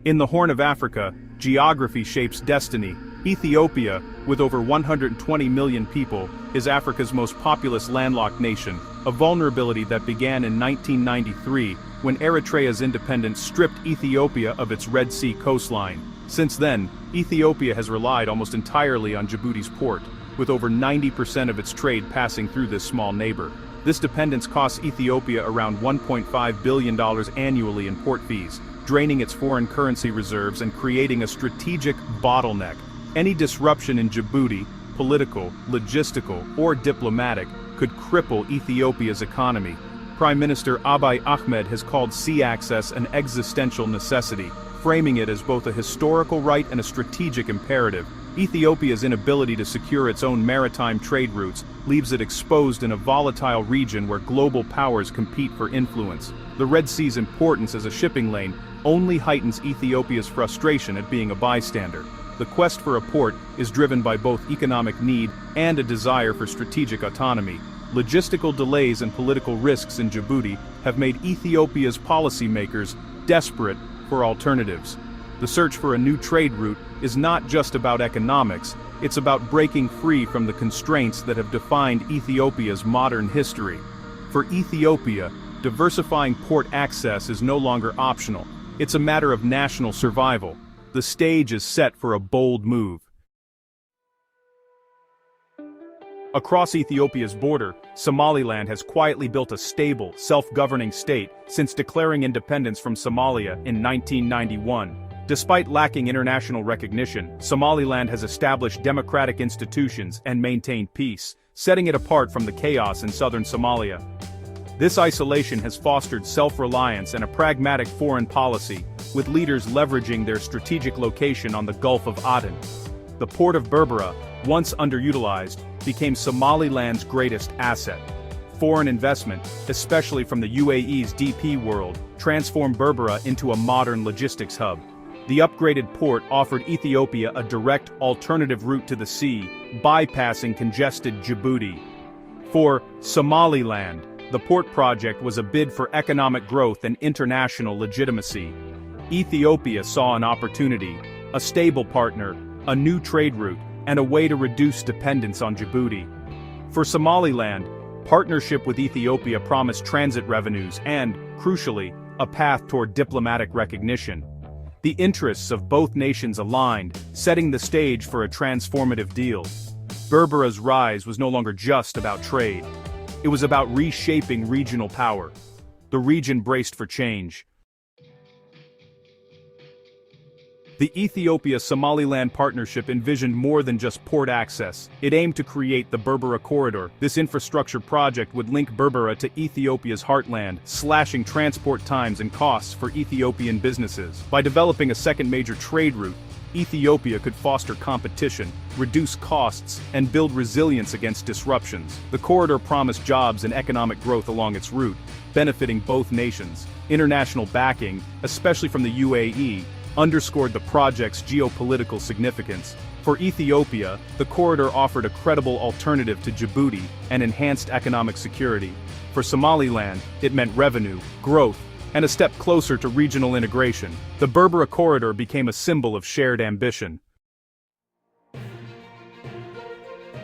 In the Horn of Africa, geography shapes destiny. Ethiopia, with over 120 million people, is Africa's most populous landlocked nation, a vulnerability that began in 1993 when Eritrea's independence stripped Ethiopia of its Red Sea coastline. Since then, Ethiopia has relied almost entirely on Djibouti's port, with over 90% of its trade passing through this small neighbor. This dependence costs Ethiopia around $1.5 billion annually in port fees, draining its foreign currency reserves and creating a strategic bottleneck. Any disruption in Djibouti, political, logistical, or diplomatic, could cripple Ethiopia's economy. Prime Minister Abiy Ahmed has called sea access an existential necessity, framing it as both a historical right and a strategic imperative. Ethiopia's inability to secure its own maritime trade routes leaves it exposed in a volatile region where global powers compete for influence. The Red Sea's importance as a shipping lane only heightens Ethiopia's frustration at being a bystander. The quest for a port is driven by both economic need and a desire for strategic autonomy. Logistical delays and political risks in Djibouti have made Ethiopia's policymakers desperate for alternatives. The search for a new trade route is not just about economics, it's about breaking free from the constraints that have defined Ethiopia's modern history. For Ethiopia, diversifying port access is no longer optional, it's a matter of national survival. The stage is set for a bold move. Across Ethiopia's border, Somaliland has quietly built a stable, self-governing state since declaring independence from Somalia in 1991. Despite lacking international recognition, Somaliland has established democratic institutions and maintained peace, setting it apart from the chaos in southern Somalia. This isolation has fostered self-reliance and a pragmatic foreign policy, with leaders leveraging their strategic location on the Gulf of Aden. The port of Berbera, once underutilized, became Somaliland's greatest asset. Foreign investment, especially from the UAE's DP World, transformed Berbera into a modern logistics hub. The upgraded port offered Ethiopia a direct alternative route to the sea, bypassing congested Djibouti. For Somaliland, the port project was a bid for economic growth and international legitimacy. Ethiopia saw an opportunity, a stable partner, a new trade route, and a way to reduce dependence on Djibouti. For Somaliland, partnership with Ethiopia promised transit revenues and, crucially, a path toward diplomatic recognition. The interests of both nations aligned, setting the stage for a transformative deal. Berbera's rise was no longer just about trade. It was about reshaping regional power. The region braced for change. The Ethiopia-Somaliland partnership envisioned more than just port access. It aimed to create the Berbera Corridor. This infrastructure project would link Berbera to Ethiopia's heartland, slashing transport times and costs for Ethiopian businesses. By developing a second major trade route, Ethiopia could foster competition, reduce costs, and build resilience against disruptions. The corridor promised jobs and economic growth along its route, benefiting both nations. International backing, especially from the UAE, underscored the project's geopolitical significance. For Ethiopia, the corridor offered a credible alternative to Djibouti and enhanced economic security. For Somaliland, it meant revenue, growth, and a step closer to regional integration. The Berbera Corridor became a symbol of shared ambition.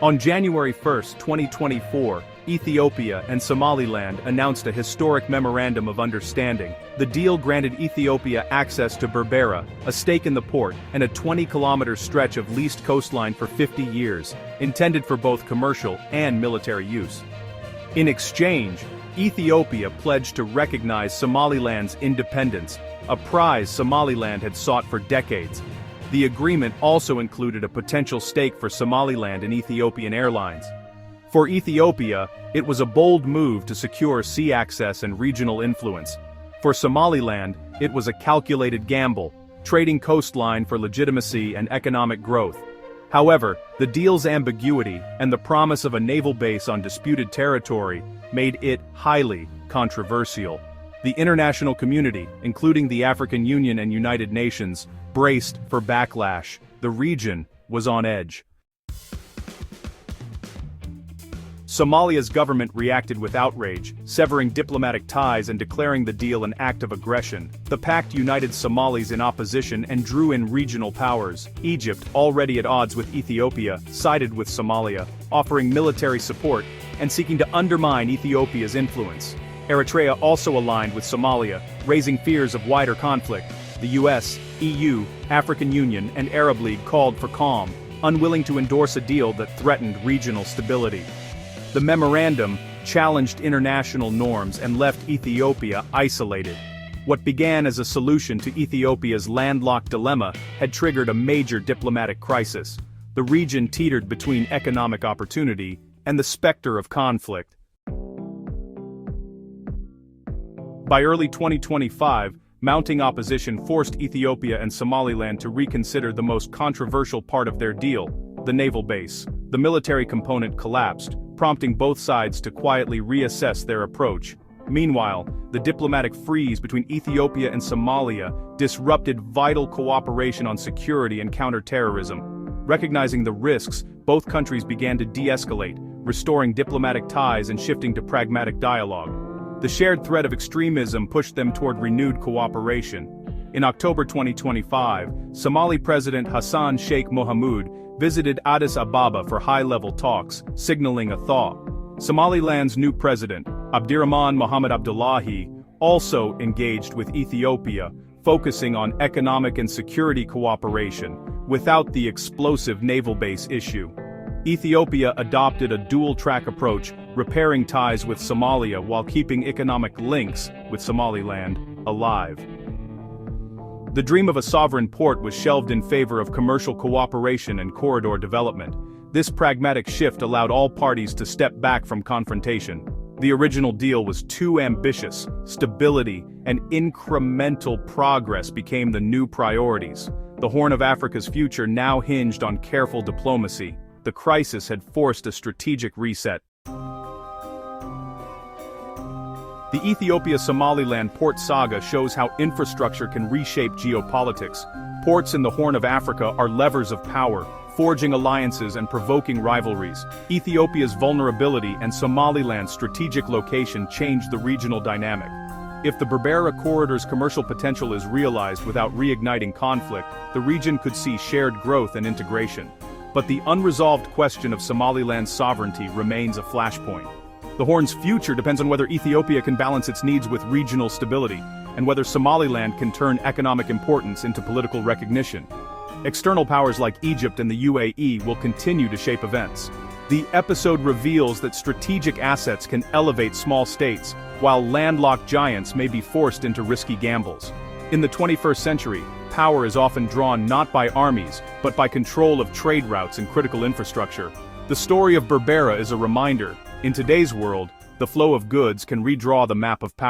On January 1, 2024, Ethiopia and Somaliland announced a historic memorandum of understanding. The deal granted Ethiopia access to Berbera, a stake in the port, and a 20-kilometer stretch of leased coastline for 50 years, intended for both commercial and military use. In exchange, Ethiopia pledged to recognize Somaliland's independence, a prize Somaliland had sought for decades. The agreement also included a potential stake for Somaliland in Ethiopian Airlines. For Ethiopia, it was a bold move to secure sea access and regional influence. For Somaliland, it was a calculated gamble, trading coastline for legitimacy and economic growth. However, the deal's ambiguity and the promise of a naval base on disputed territory made it highly controversial. The international community, including the African Union and United Nations, braced for backlash. The region was on edge. Somalia's government reacted with outrage, severing diplomatic ties and declaring the deal an act of aggression. The pact united Somalis in opposition and drew in regional powers. Egypt, already at odds with Ethiopia, sided with Somalia, offering military support and seeking to undermine Ethiopia's influence. Eritrea also aligned with Somalia, raising fears of wider conflict. The US, EU, African Union, and Arab League called for calm, unwilling to endorse a deal that threatened regional stability. The memorandum challenged international norms and left Ethiopia isolated. What began as a solution to Ethiopia's landlocked dilemma had triggered a major diplomatic crisis. The region teetered between economic opportunity and the specter of conflict. By early 2025, mounting opposition forced Ethiopia and Somaliland to reconsider the most controversial part of their deal, the naval base. The military component collapsed, prompting both sides to quietly reassess their approach. Meanwhile, the diplomatic freeze between Ethiopia and Somalia disrupted vital cooperation on security and counterterrorism. Recognizing the risks, both countries began to de-escalate, restoring diplomatic ties and shifting to pragmatic dialogue. The shared threat of extremism pushed them toward renewed cooperation. In October 2025, Somali President Hassan Sheikh Mohamud visited Addis Ababa for high-level talks, signaling a thaw. Somaliland's new president, Abdirahman Mohamed Abdullahi, also engaged with Ethiopia, focusing on economic and security cooperation, without the explosive naval base issue. Ethiopia adopted a dual-track approach, repairing ties with Somalia while keeping economic links with Somaliland alive. The dream of a sovereign port was shelved in favor of commercial cooperation and corridor development. This pragmatic shift allowed all parties to step back from confrontation. The original deal was too ambitious. Stability and incremental progress became the new priorities. The Horn of Africa's future now hinged on careful diplomacy. The crisis had forced a strategic reset. The Ethiopia-Somaliland port saga shows how infrastructure can reshape geopolitics. Ports in the Horn of Africa are levers of power, forging alliances and provoking rivalries. Ethiopia's vulnerability and Somaliland's strategic location changed the regional dynamic. If the Berbera corridor's commercial potential is realized without reigniting conflict, the region could see shared growth and integration. But the unresolved question of Somaliland's sovereignty remains a flashpoint. The Horn's future depends on whether Ethiopia can balance its needs with regional stability, and whether Somaliland can turn economic importance into political recognition. External powers like Egypt and the UAE will continue to shape events. The episode reveals that strategic assets can elevate small states, while landlocked giants may be forced into risky gambles. In the 21st century, power is often drawn not by armies, but by control of trade routes and critical infrastructure. The story of Berbera is a reminder. In today's world, the flow of goods can redraw the map of power.